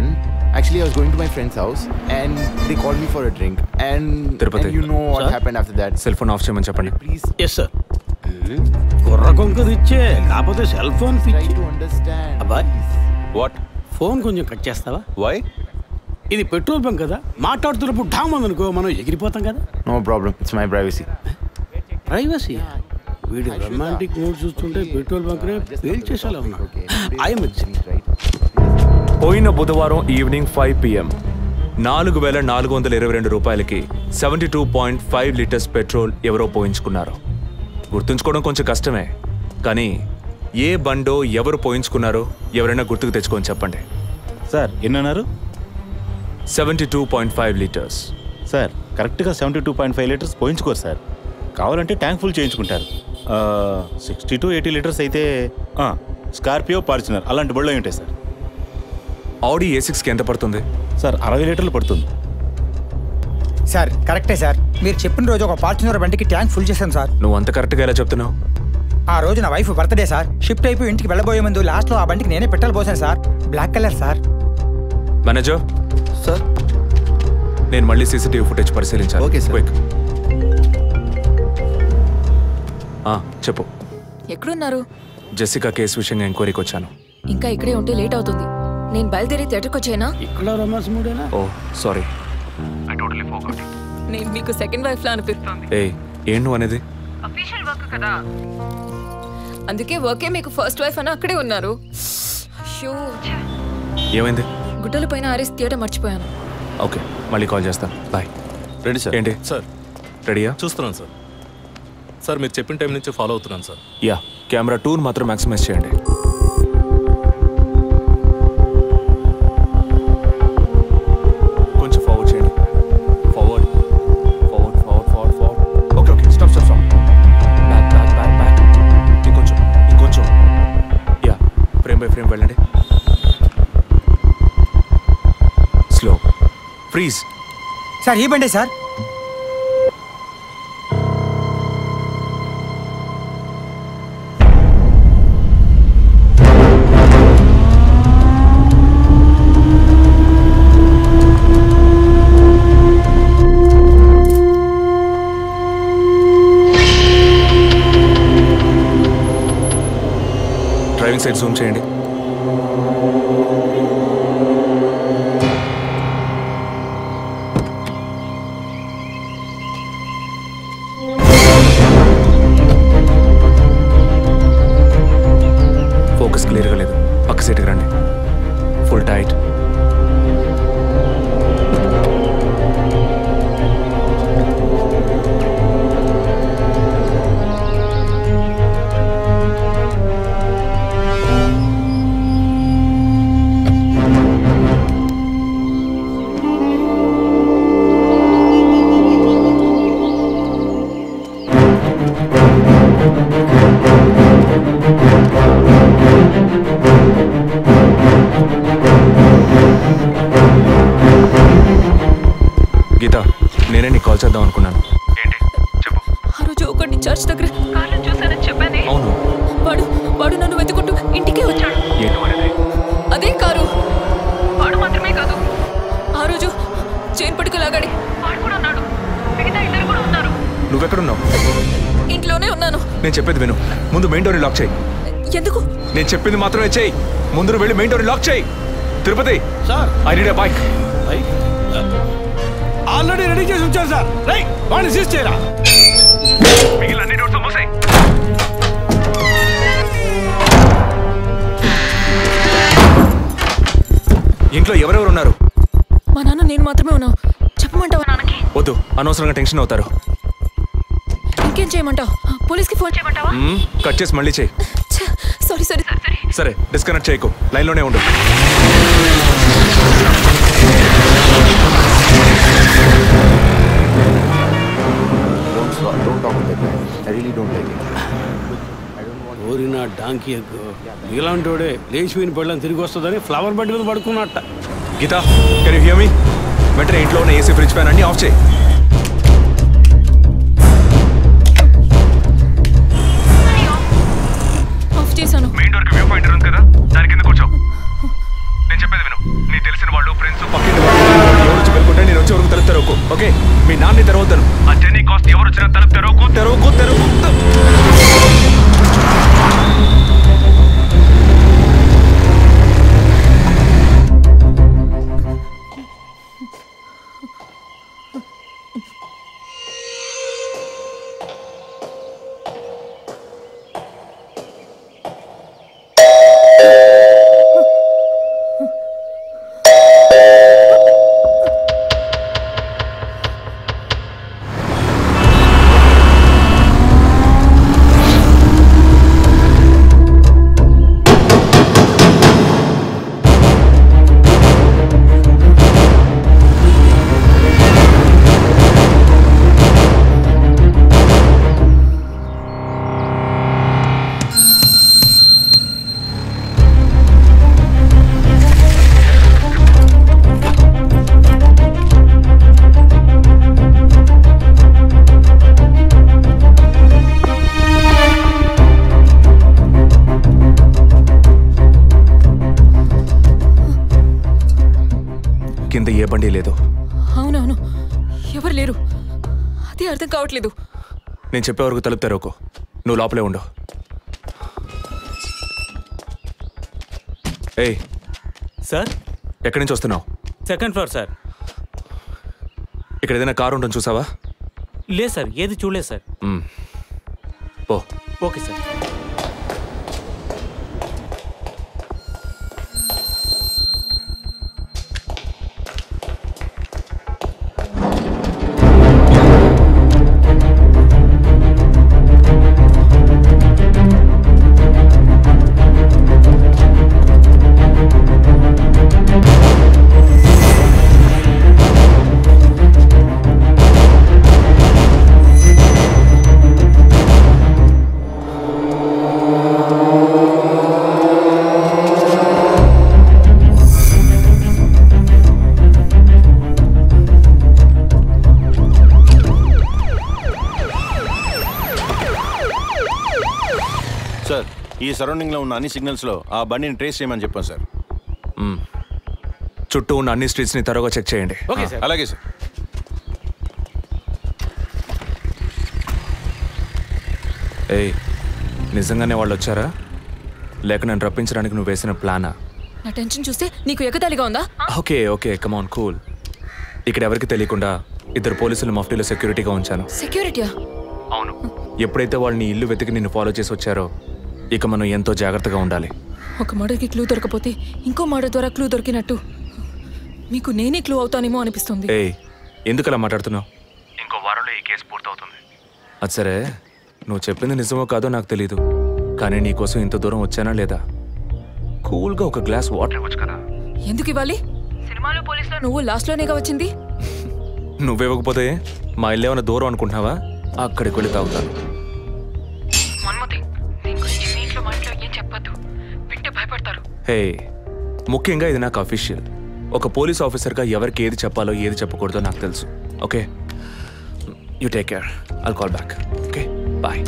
happened. Actually, I was going to my friend's house and they called me for a drink. And you know what happened after that. Cell phone off cheyamani cheppandi. Please. Yes, sir. Kurra konka riche. Kaapothe cell phone try to understand. Abba. What? Phone koncham cut chestava? Why? ఇది petrol bunk కదా, మాట్లాడుతున్నప్పుడు ఢామ్ అనుకో మనం ఎగిరిపోతాం కదా. No problem. It's my privacy. Privacy? వీడి romantic mood చూస్తుంటే petrol bunk నే fail చేసేలా ఉన్నాడు. పోయిన బుధవారం ఈవినింగ్ 5 PM 4,422 రూపాయలకి 72.5 లీటర్స్ పెట్రోల్ ఎవరో పోయించుకున్నారు. గుర్తుంచుకోవడం కొంచెం కష్టమే, కానీ ఏ బండో ఎవరు పోయించుకున్నారో ఎవరైనా గుర్తుకు తెచ్చుకొని చెప్పండి. సార్ ఎన్నన్నారు? 72.5 లీటర్స్. సార్ కరెక్ట్గా 72.5 లీటర్స్ పోయించుకోరు సార్. కావాలంటే ట్యాంక్ ఫుల్ చేయించుకుంటారు. 60 to 80 లీటర్స్ అయితే స్కార్పియో, ఫార్చునర్ అలాంటి బళ్ళు అయి ఉంటాయి సార్. ఆడి A6కి ఎంత పడుతుంది? సార్ 60 లీటర్లు పడుతుంది. సార్ కరెక్టే సార్. మీరు చెప్పిన రోజు ఒక ఫార్చునర్ బండికి ట్యాంక్ ఫుల్ చేశాను సార్. నువ్వు అంత కరెక్ట్గా ఎలా చెప్తున్నావు? ఆ రోజు నా వైఫ్ బర్త్డే సార్. షిఫ్ట్ అయిపోయి ఇంటికి వెళ్ళబోయే ముందు లాస్ట్లో ఆ బండికి నేనే పెట్రోల్ పోసాను sir. Black colour sir. Manager sir, నేను మళ్ళీ CCTV ఫుటేజ్ పరిశీలించాను. Okay sir. క్విక్. చెప్పు. ఎక్కడున్నారు? జెసికా కేసు విషయంగా ఎంక్వైరీకి వచ్చాను. ఇంకా ఇక్కడే ఉంటే లేట్ అవుతుంది. నేను బయలుదేరి థియేటర్కి వచ్చేనా? ఇక్కడ రొమాన్స్ మూడేనా? ఓ సారీ. నేను మీకు సెకండ్ వైఫ్ లా అనిపిస్తుంది. ఏం నువ్వు అనేది? అఫీషియల్ వర్క్ కదా, అందుకే వర్కే మీకు ఫస్ట్ వైఫ్ అని అక్కడే ఉన్నారు. ఏమైంది? గుట్టల పైన ఆరేసి థియేటర్ మర్చిపోయాను. ఓకే, మళ్ళీ కాల్ చేస్తాను. బాయ్. Ready sir. ఏంటి సార్ రెడీయా? చూస్తున్నాను సార్. సార్ మీరు చెప్పిన టైం నుంచి ఫాలో అవుతున్నాను సార్. యా, కెమెరా 2 మాత్రం మ్యాక్సిమైజ్ చేయండి. కొంచెం ఫార్వర్డ్ చేయండి. Forward forward forward forward forward. Okay okay, stop stop stop. Back back back back. ఇంకొంచెం ఇంకొంచెం. యా, ఫ్రేమ్ బై ఫ్రేమ్ వెళ్ళండి. స్లో. ఫ్రీజ్. సార్ ఈ బండే సార్. డ్రైవింగ్ సైడ్ జూమ్ చేయండి. ఫోకస్ క్లియర్గా లేదు. పక్క సీట్కి రండి. Full tight. గీత, నేనే నీకు కాల్ చేద్దాం అనుకున్నాను. ఏంటి చెప్పు. ఆ రోజు ఒకటి చర్చ్ దగ్గర కార్లో చూసానని చెప్పానే. అవును. వాడు నన్ను వెతుకుంటూ ఇంటికే వచ్చాడు. అదే కారు. వాడు మాత్రమే కాదు, ఆ రోజు చైన్ పట్టుకు లాగాడి వాడు కూడా ఉన్నాడు. మిగతా ఇద్దరు కూడా ఉన్నారు. నువ్వెక్కడున్నావు? ఇంట్లోనే ఉన్నాను. నేను చెప్పేది విను. ముందు మెయిన్ డోర్ని లాక్ చేయి. ఎందుకు? నేను చెప్పింది మాత్రమే చేయి. ముందు వెళ్ళి మెయిన్ డోర్ని లాక్ చేయి. Tirupati sir, I need a bike. Already ready చేసి ఉంచారు సార్. రైట్, వాడిని సీజ్ చేయరా. అన్ని డోర్స్ మూసేయ్. ఇంట్లో ఎవరెవరు ఉన్నారు? మా నాన్న నేను మాత్రమే ఉన్నావు. చెప్పమంటావా నాన్నకి? వద్దు, అనవసరంగా టెన్షన్ అవుతారు. ఇంకేం చేయమంటావు? పోలీస్కి ఫోన్ చేయమంటావా? కట్ చేసి మళ్ళీ చేయి. Sorry sorry sorry. సరే, డిస్కనెక్ట్ చేయకు, లైన్లోనే ఉండు. Don't talk like that. I really don't like it. ఓరినా డాంకీ ఎగ్గు. ఇలాంటోడే లేచిపోయిన పళ్ళని తిరిగి వస్తుందని ఫ్లవర్ బెడ్ మీద పడుకున్నట్ట. Geetha, can you hear me? వెంటనే ఇంట్లో ఉన్న ఏసీ, ఫ్రిడ్జ్, ఫ్యాన్ అన్ని ఆఫ్ చేయి. ఆఫ్ చేశాను. మెయిన్ డోర్కి వ్యూ పాయింటర్ ఉంది కదా, దాని కింద కూర్చో. నేను చెప్పేది విను. నీకు తెలిసిన తెలిసిన వాళ్ళు ఫ్రెండ్స్ పక్కింటి వాళ్ళు ఎవరు వచ్చి వెళ్ళుకుంటే నేను వచ్చే వరకు తలుపు తెరవకు. ఓకే, మీ నాన్ని తెరవద్దాను. ఆ జర్నీ కాస్ట్ ఎవరు వచ్చినా తలుపు తెరవకు తెరవకు తెరవకు. కింద ఏ బండి లేదు. అవునవును, ఎవరు లేరు. అదే అర్థం కావట్లేదు. నేను చెప్పే వరకు తలుపు తెరవకు. నువ్వు లోపలే ఉండు. ఏయ్ సార్, ఎక్కడి నుంచి వస్తున్నావు? Second floor sir. ఇక్కడ ఏదైనా కారు ఉంటుంది చూసావా? లేదు సార్, ఏది చూడలేదు సార్. ఓ ఓకే సార్. సార్, ఈ సరౌండింగ్లో ఉన్న అన్ని సిగ్నల్స్లో ఆ బండిని ట్రేస్ చేయమని చెప్పాను సార్. చుట్టూ ఉన్న అన్ని స్ట్రీట్స్ని త్వరగా చెక్ చేయండి. Okay sir. అలాగే సార్. ఏయ్, నిజంగానే వాళ్ళు వచ్చారా లేక నన్ను రప్పించడానికి నువ్వు వేసిన ప్లానా? నా టెన్షన్ చూస్తే నీకు ఎగతాళిగా ఉందా? ఓకే ఓకే, కమాన్ కూల్. ఇక్కడ ఎవరికి తెలియకుండా ఇద్దరు పోలీసులు మఫ్టీలో సెక్యూరిటీగా ఉంచాను. సెక్యూరిటీయా? అవును. ఎప్పుడైతే వాళ్ళని ఇల్లు వెతికి నిన్ను ఫాలో చేసి వచ్చారో ఇక మనం ఎంతో జాగ్రత్తగా ఉండాలి. ఒక మర్డర్కి క్లూ దొరకపోతే ఇంకో మర్డర్ ద్వారా క్లూ దొరికినట్టు మీకు నేనే క్లూ అవుతానేమో అనిపిస్తుంది. ఏయ్, ఎందుకు అలా మాట్లాడుతున్నావు? ఇంకో వారంలో ఈ కేసు పూర్తవుతుంది. అది సరే, నువ్వు చెప్పింది నిజమో కాదో నాకు తెలీదు, కానీ నీకోసం ఇంత దూరం వచ్చానా లేదా? కూల్గా ఒక గ్లాస్ వాటర్ ఇవ్వచ్చు కదా. ఎందుకు ఇవ్వాలి? సినిమాలో పోలీసులో నువ్వు లాస్ట్లోనేగా వచ్చింది. నువ్వివ్వకపోతే మా ఇల్లు ఏమైనా దూరం అనుకుంటున్నావా? అక్కడికి వెళ్ళి తాగుతాను. హే, ముఖ్యంగా ఇది నాకు అఫీషియల్. ఒక పోలీస్ ఆఫీసర్గా ఎవరికి ఏది చెప్పాలో ఏది చెప్పకూడదో నాకు తెలుసు. Okay, you take care. I'll call back. Okay, bye.